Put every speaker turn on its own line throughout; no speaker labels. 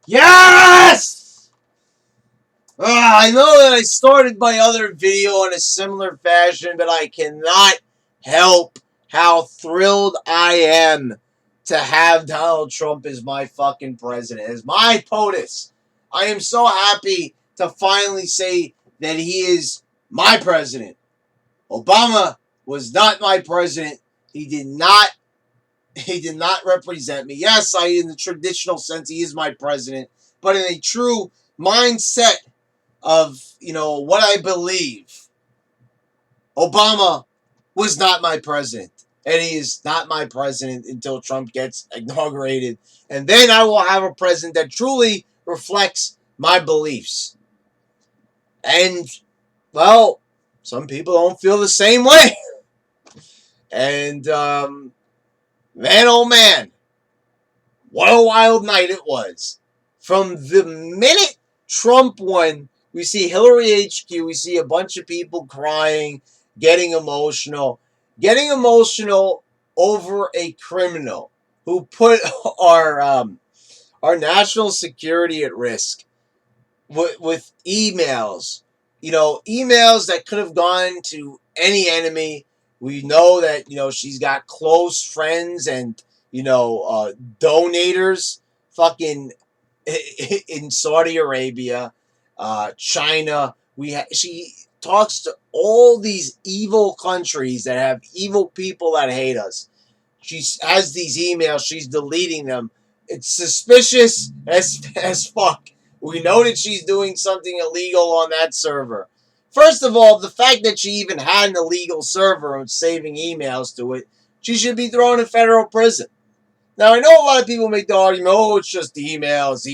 Yes! I know that I started my other video in a similar fashion, but I cannot help how thrilled I am to have Donald Trump as my fucking president, as my POTUS. I am so happy to finally say that he is my president. Obama was not my president. He did not represent me. Yes, in the traditional sense, he is my president, but in a true mindset of, what I believe, Obama was not my president. And he is not my president until Trump gets inaugurated. And then I will have a president that truly reflects my beliefs. And, well, some people don't feel the same way. And, man, oh man, what a wild night it was. From the minute Trump won, we see Hillary HQ, we see a bunch of people crying, getting emotional over a criminal who put our national security at risk with emails. Emails that could have gone to any enemy. We know that, she's got close friends and, donators fucking in Saudi Arabia, China. She talks to all these evil countries that have evil people that hate us. She has these emails. She's deleting them. It's suspicious as fuck. We know that she's doing something illegal on that server. First of all, the fact that she even had an illegal server and saving emails to it, she should be thrown in federal prison. Now, I know a lot of people make the argument, oh, it's just emails.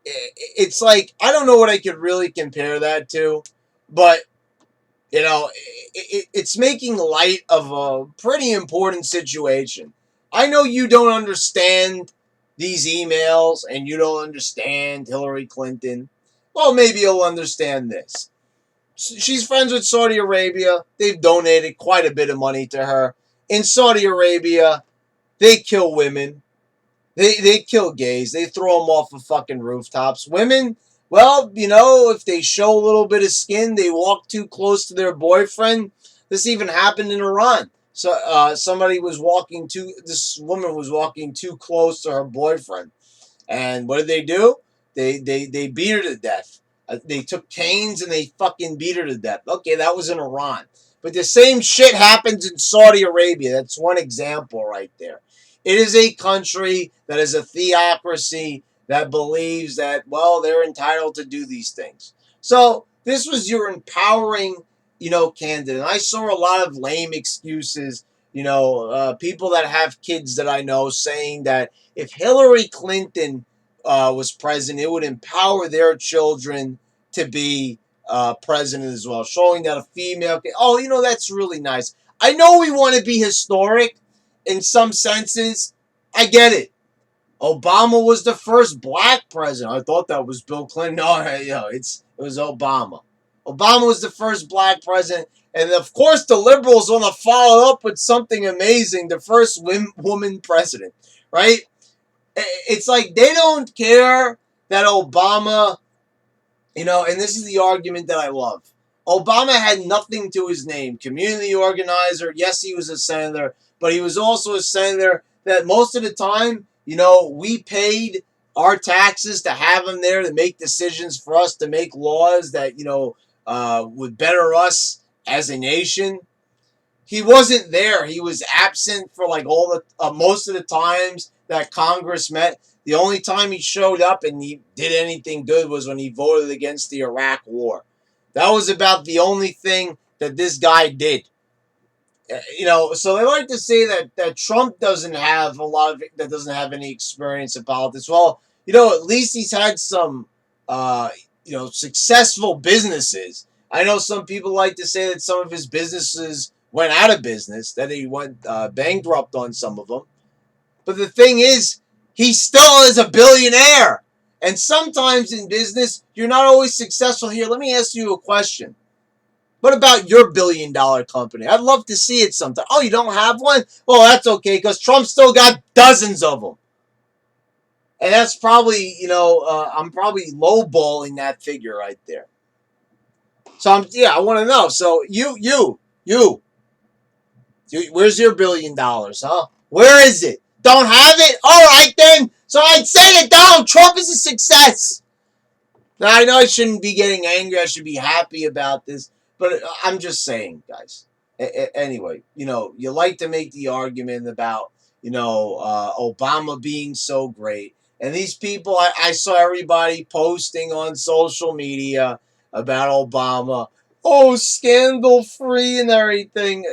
It's like, I don't know what I could really compare that to, but, it's making light of a pretty important situation. I know you don't understand these emails and you don't understand Hillary Clinton. Well, maybe you'll understand this. She's friends with Saudi Arabia. They've donated quite a bit of money to her. In Saudi Arabia, they kill women. They kill gays. They throw them off of fucking rooftops. Women, well, if they show a little bit of skin, they walk too close to their boyfriend. This even happened in Iran. So this woman was walking too close to her boyfriend. And what did they do? They beat her to death. They took canes and they fucking beat her to death. Okay, that was in Iran. But the same shit happens in Saudi Arabia. That's one example right there. It is a country that is a theocracy that believes that, well, they're entitled to do these things. So this was your empowering, candidate. And I saw a lot of lame excuses, people that have kids that I know saying that if Hillary Clinton was president, it would empower their children to be president as well, showing that a female can, that's really nice. I know we want to be historic in some senses. I get it. Obama was the first black president. I thought that was Bill Clinton. No, it was Obama. Obama was the first black president. And of course, the liberals want to follow up with something amazing. The first woman president, right? It's like they don't care that Obama, and this is the argument that I love. Obama had nothing to his name. Community organizer. Yes, he was a senator, but he was also a senator that most of the time, we paid our taxes to have him there to make decisions for us, to make laws that, would better us as a nation. He wasn't there. He was absent for like most of the times that Congress met. The only time he showed up and he did anything good was when he voted against the Iraq War. That was about the only thing that this guy did. So they like to say that Trump doesn't have doesn't have any experience in politics. Well, at least he's had some, successful businesses. I know some people like to say that some of his businesses went out of business, that he went bankrupt on some of them. But the thing is, he still is a billionaire. And sometimes in business, you're not always successful. Here, let me ask you a question. What about your billion-dollar company? I'd love to see it sometime. Oh, you don't have one? Well, that's okay, because Trump still got dozens of them. And that's probably, I'm probably lowballing that figure right there. So I want to know. So where's your $1 billion, huh? Where is it? Don't have it? All right then. So I'd say that Donald Trump is a success. Now I know I shouldn't be getting angry. I should be happy about this, but I'm just saying, guys. Anyway, you like to make the argument about Obama being so great, and these people. I saw everybody posting on social media about Obama. Oh, scandal free and everything.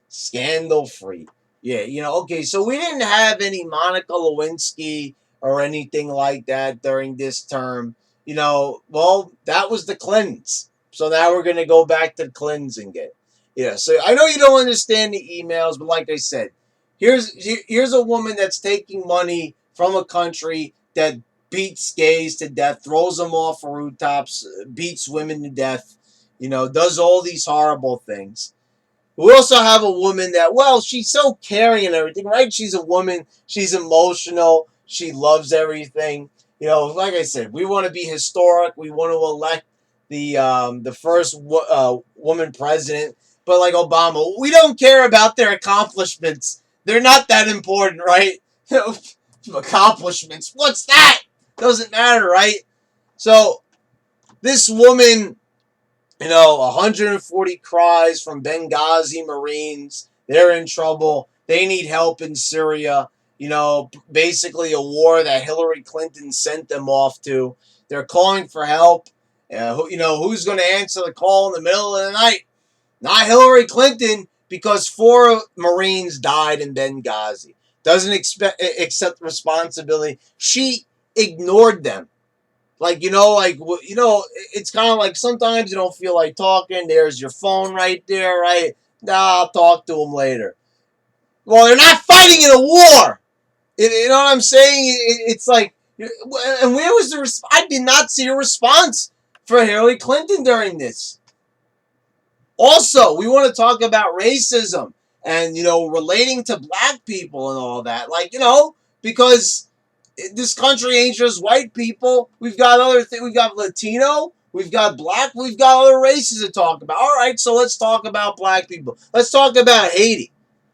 Scandal free. Yeah, okay, so we didn't have any Monica Lewinsky or anything like that during this term. Well, that was the Clintons. So now we're going to go back to the Clintons again. Yeah, so I know you don't understand the emails, but like I said, here's a woman that's taking money from a country that beats gays to death, throws them off of rooftops, beats women to death, does all these horrible things. We also have a woman that, well, she's so caring and everything, right? She's a woman. She's emotional. She loves everything. Like I said, we want to be historic. We want to elect the first woman president. But like Obama, we don't care about their accomplishments. They're not that important, right? Accomplishments. What's that? Doesn't matter, right? So this woman, 140 cries from Benghazi Marines. They're in trouble. They need help in Syria. Basically a war that Hillary Clinton sent them off to. They're calling for help. Who's going to answer the call in the middle of the night? Not Hillary Clinton, because 4 Marines died in Benghazi. Doesn't accept responsibility. She ignored them. It's kind of like sometimes you don't feel like talking. There's your phone right there, right? Nah, I'll talk to them later. Well, they're not fighting in a war. You know what I'm saying? It's like, and where was the? I did not see a response for Hillary Clinton during this. Also, we want to talk about racism and relating to black people and all that. Because this country ain't just white people. We've got other things. We've got Latino. We've got black. We've got other races to talk about. All right, so let's talk about black people. Let's talk about Haiti.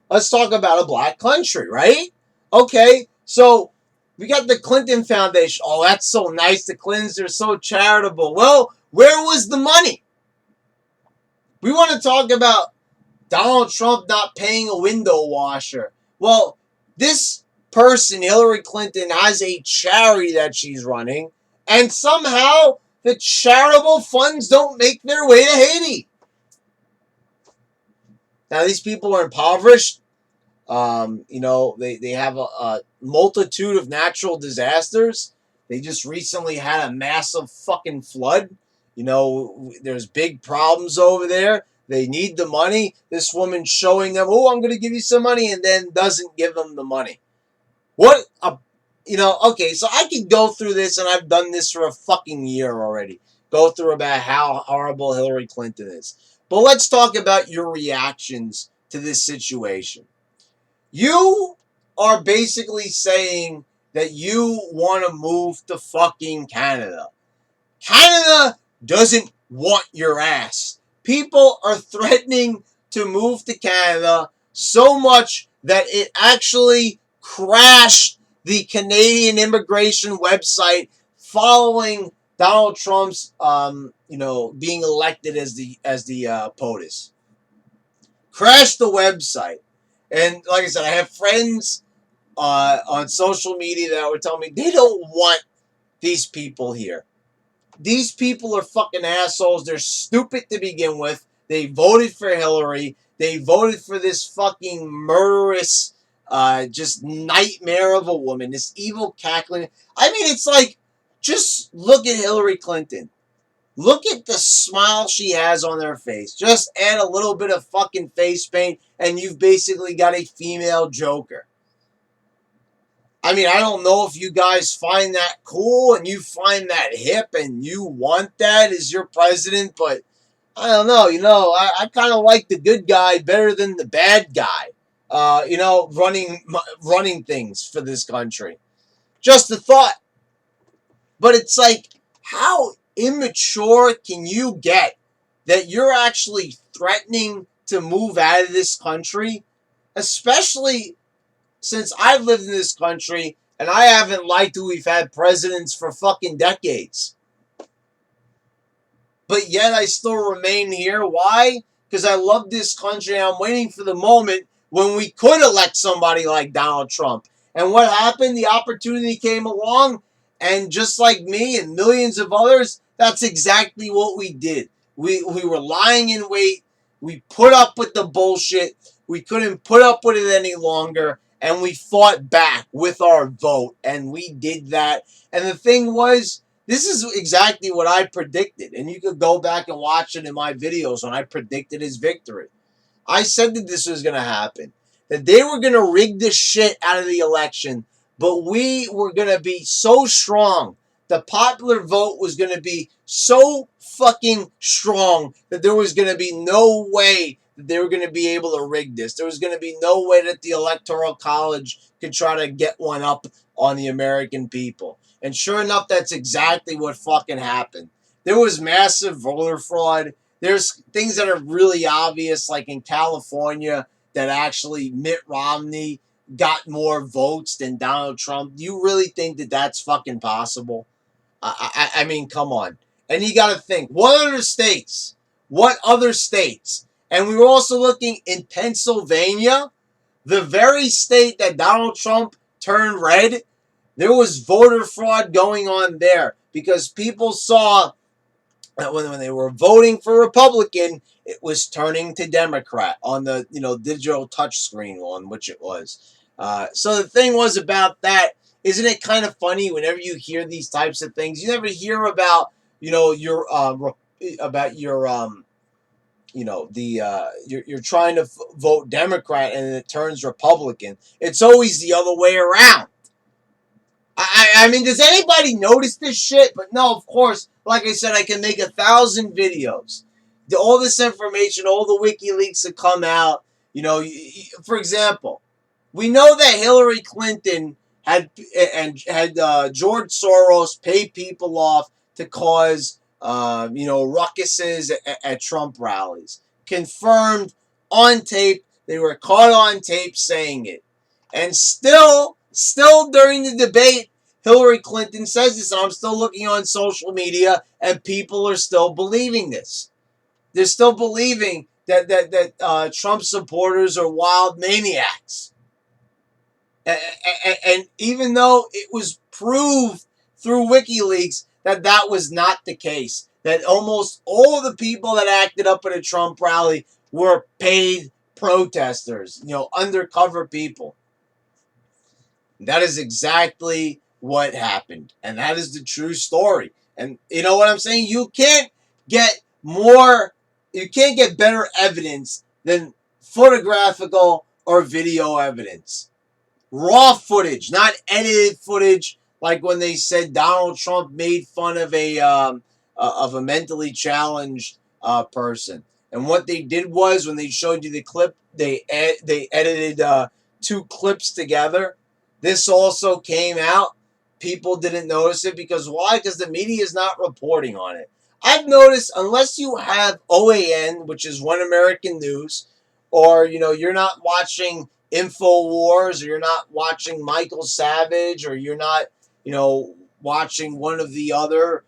Let's talk about a black country, right? Okay, so we got the Clinton Foundation. Oh, that's so nice. The Clintons are so charitable. Well, where was the money? We want to talk about Donald Trump not paying a window washer. Well, this person, Hillary Clinton, has a charity that she's running, and somehow the charitable funds don't make their way to Haiti. Now, these people are impoverished. They have a multitude of natural disasters. They just recently had a massive fucking flood. There's big problems over there. They need the money. This woman showing them, oh, I'm going to give you some money, and then doesn't give them the money. Okay, so I can go through this, and I've done this for a fucking year already. Go through about how horrible Hillary Clinton is. But let's talk about your reactions to this situation. You are basically saying that you want to move to fucking Canada. Canada doesn't want your ass. People are threatening to move to Canada so much that it actually crashed the Canadian immigration website following Donald Trump's, being elected as the POTUS. Crashed the website. And like I said, I have friends on social media that were telling me they don't want these people here. These people are fucking assholes. They're stupid to begin with. They voted for Hillary. They voted for this fucking murderous, just nightmare of a woman. This evil cackling. I mean, it's like, just look at Hillary Clinton. Look at the smile she has on her face. Just add a little bit of fucking face paint, and you've basically got a female Joker. I mean, I don't know if you guys find that cool and you find that hip and you want that as your president, but I don't know. I kind of like the good guy better than the bad guy, running things for this country. Just a thought. But it's like, how immature can you get that you're actually threatening to move out of this country? Especially since I've lived in this country and I haven't liked who we've had presidents for fucking decades. But yet I still remain here. Why? Because I love this country and I'm waiting for the moment when we could elect somebody like Donald Trump. And what happened? The opportunity came along, and just like me and millions of others, that's exactly what we did. We were lying in wait. We put up with the bullshit. We couldn't put up with it any longer. And we fought back with our vote. And we did that. And the thing was, this is exactly what I predicted. And you could go back and watch it in my videos when I predicted his victory. I said that this was going to happen, that they were going to rig the shit out of the election, but we were going to be so strong. The popular vote was going to be so fucking strong that there was going to be no way that they were going to be able to rig this. There was going to be no way that the Electoral College could try to get one up on the American people. And sure enough, that's exactly what fucking happened. There was massive voter fraud. There's things that are really obvious, like in California, that actually Mitt Romney got more votes than Donald Trump. Do you really think that that's fucking possible? I mean, come on. And you got to think, what other states? What other states? And we were also looking in Pennsylvania, the very state that Donald Trump turned red. There was voter fraud going on there because people saw that when they were voting for Republican, it was turning to Democrat on the digital touchscreen on which it was. So the thing was about that. Isn't it kind of funny whenever you hear these types of things? You never hear about your about your you're trying to vote Democrat and it turns Republican. It's always the other way around. I mean, does anybody notice this shit? But no, of course, like I said, I can make 1,000 videos. All this information, all the WikiLeaks that come out, for example, we know that Hillary Clinton had George Soros pay people off to cause, ruckuses at Trump rallies. Confirmed on tape. They were caught on tape saying it. And still during the debate, Hillary Clinton says this, and I'm still looking on social media, and people are still believing this. They're still believing that Trump supporters are wild maniacs. And even though it was proved through WikiLeaks that was not the case, that almost all of the people that acted up at a Trump rally were paid protesters, undercover people. That is exactly what happened. And that is the true story. And you know what I'm saying? You can't get better evidence than photographical or video evidence. Raw footage, not edited footage, like when they said Donald Trump made fun of a mentally challenged person. And what they did was, when they showed you the clip, they edited 2 clips together. This also came out. People didn't notice it because why? Because the media is not reporting on it. I've noticed, unless you have OAN, which is One American News, or you're not watching InfoWars, or you're not watching Michael Savage, or you're not watching one of the other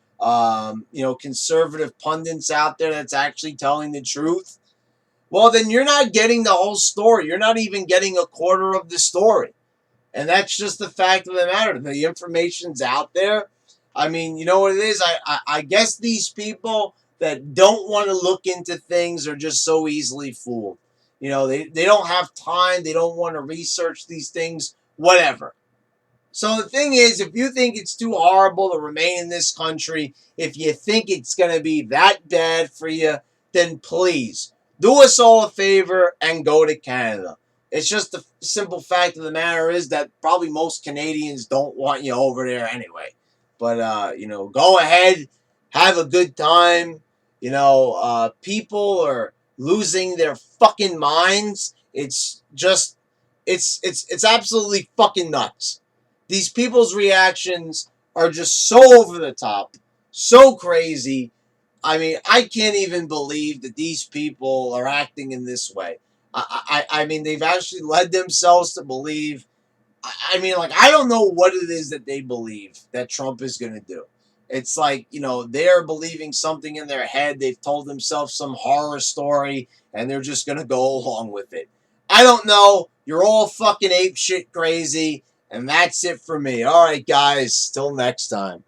conservative pundits out there that's actually telling the truth, well, then you're not getting the whole story. You're not even getting a quarter of the story. And that's just the fact of the matter. The information's out there. I mean, you know what it is? I guess these people that don't want to look into things are just so easily fooled. They don't have time. They don't want to research these things, whatever. So the thing is, if you think it's too horrible to remain in this country, if you think it's going to be that bad for you, then please do us all a favor and go to Canada. It's just the simple fact of the matter is that probably most Canadians don't want you over there anyway. But, go ahead, have a good time. People are losing their fucking minds. It's just, it's absolutely fucking nuts. These people's reactions are just so over the top, so crazy. I mean, I can't even believe that these people are acting in this way. I mean, they've actually led themselves to believe. I mean, like, I don't know what it is that they believe that Trump is going to do. It's like, they're believing something in their head. They've told themselves some horror story and they're just going to go along with it. I don't know. You're all fucking ape shit crazy. And that's it for me. All right, guys. Till next time.